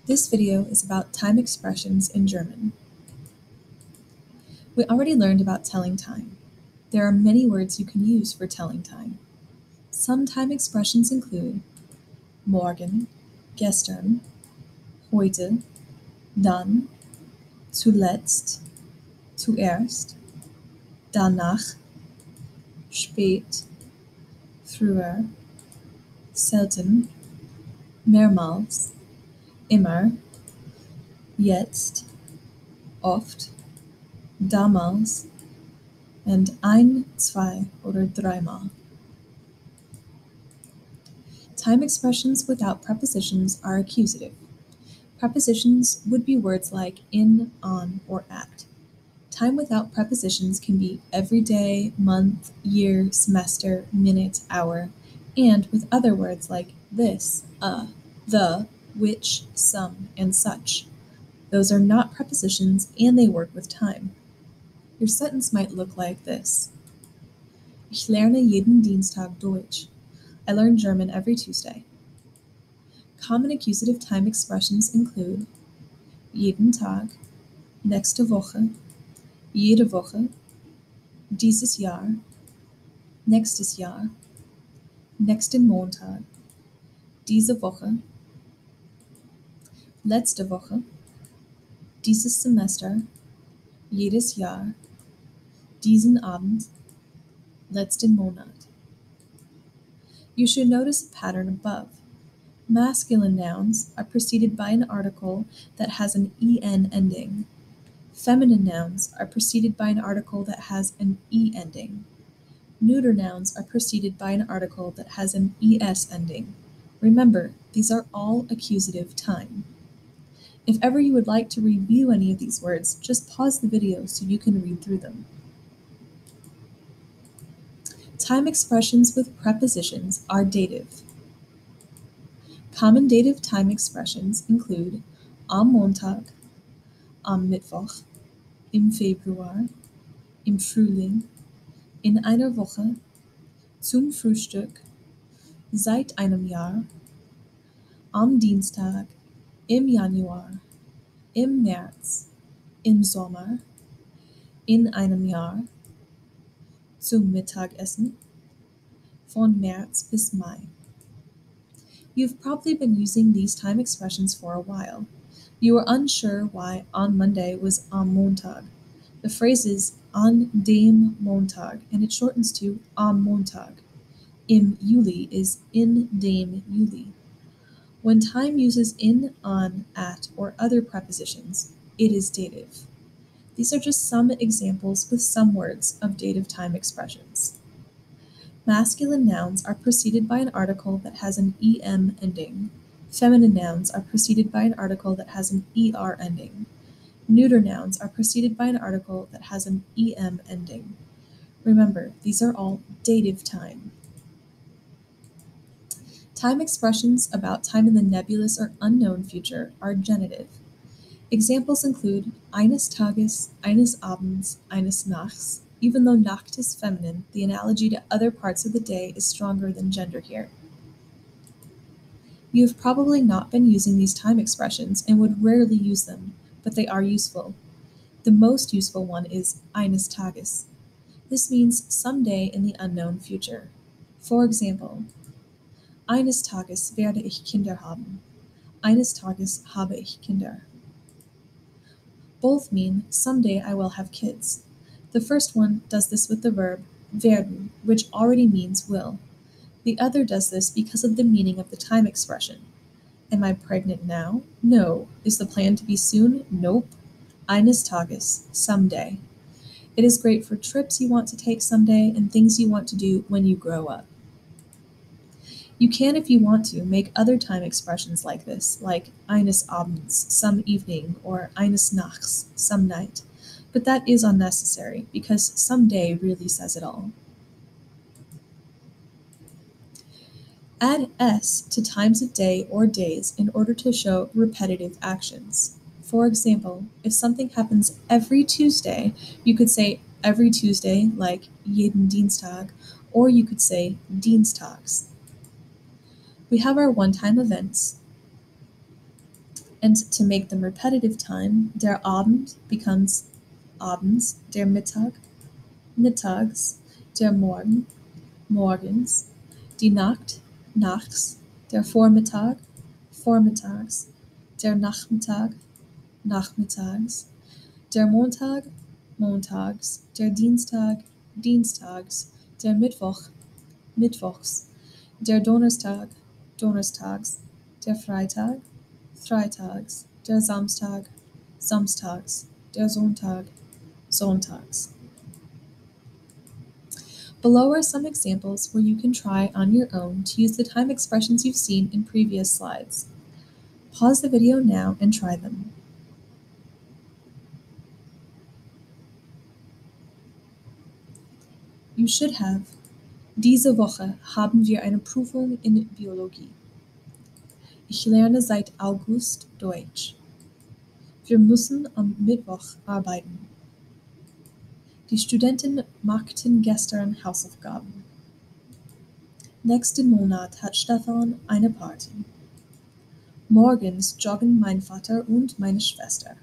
This video is about time expressions in German. We already learned about telling time. There are many words you can use for telling time. Some time expressions include morgen, gestern, heute, dann, zuletzt, zuerst, danach, spät, früher, selten, mehrmals, immer, jetzt, oft, damals, and ein, zwei, oder dreimal. Time expressions without prepositions are accusative. Prepositions would be words like in, on, or at. Time without prepositions can be every day, month, year, semester, minute, hour, and with other words like this, the, which, some, and such. Those are not prepositions and they work with time. Your sentence might look like this. Ich lerne jeden Dienstag Deutsch. I learn German every Tuesday. Common accusative time expressions include jeden Tag, nächste Woche, jede Woche, dieses Jahr, nächstes Jahr, nächsten Montag, diese Woche, letzte Woche, dieses Semester, jedes Jahr, diesen Abend, letzten Monat. You should notice a pattern above. Masculine nouns are preceded by an article that has an en ending. Feminine nouns are preceded by an article that has an e ending. Neuter nouns are preceded by an article that has an es ending. Remember, these are all accusative time. If ever you would like to review any of these words, just pause the video so you can read through them. Time expressions with prepositions are dative. Common dative time expressions include am Montag, am Mittwoch, im Februar, im Frühling, in einer Woche, zum Frühstück, seit einem Jahr, am Dienstag, im Januar, im März, im Sommer, in einem Jahr, zum Mittagessen, von März bis Mai. You've probably been using these time expressions for a while. You were unsure why on Monday was am Montag. The phrase is an dem Montag, and it shortens to am Montag. Im Juli is in dem Juli. When time uses in, on, at, or other prepositions, it is dative. These are just some examples with some words of dative time expressions. Masculine nouns are preceded by an article that has an em ending. Feminine nouns are preceded by an article that has an er ending. Neuter nouns are preceded by an article that has an em ending. Remember, these are all dative time. Time expressions about time in the nebulous or unknown future are genitive. Examples include eines Tages, eines Abends, eines Nachts. Even though Nacht is feminine, the analogy to other parts of the day is stronger than gender here. You have probably not been using these time expressions and would rarely use them, but they are useful. The most useful one is eines Tages. This means someday in the unknown future. For example, eines Tages werde ich Kinder haben. Eines Tages habe ich Kinder. Both mean someday I will have kids. The first one does this with the verb werden, which already means will. The other does this because of the meaning of the time expression. Am I pregnant now? No. Is the plan to be soon? Nope. Eines Tages, someday. It is great for trips you want to take someday and things you want to do when you grow up. You can, if you want to, make other time expressions like this, like eines Abends, some evening, or eines Nachts, some night. But that is unnecessary, because someday really says it all. Add s to times of day or days in order to show repetitive actions. For example, if something happens every Tuesday, you could say every Tuesday, like jeden Dienstag, or you could say Dienstags. We have our one-time events, And to make them repetitive time, der Abend becomes abends, der Mittag, mittags, der Morgen, morgens, die Nacht, nachts, der Vormittag, vormittags, der Nachmittag, nachmittags, der Montag, montags, der Dienstag, dienstags, der Mittwoch, mittwochs, der Donnerstag, donnerstags, der Freitag, freitags, der Samstag, samstags, der Sonntag, sonntags. Below are some examples where you can try on your own to use the time expressions you've seen in previous slides. Pause the video now and try them. You should have: Diese Woche haben wir eine Prüfung in Biologie. Ich lerne seit August Deutsch. Wir müssen am Mittwoch arbeiten. Die Studenten machten gestern Hausaufgaben. Nächsten Monat hat Stefan eine Party. Morgens joggen mein Vater und meine Schwester.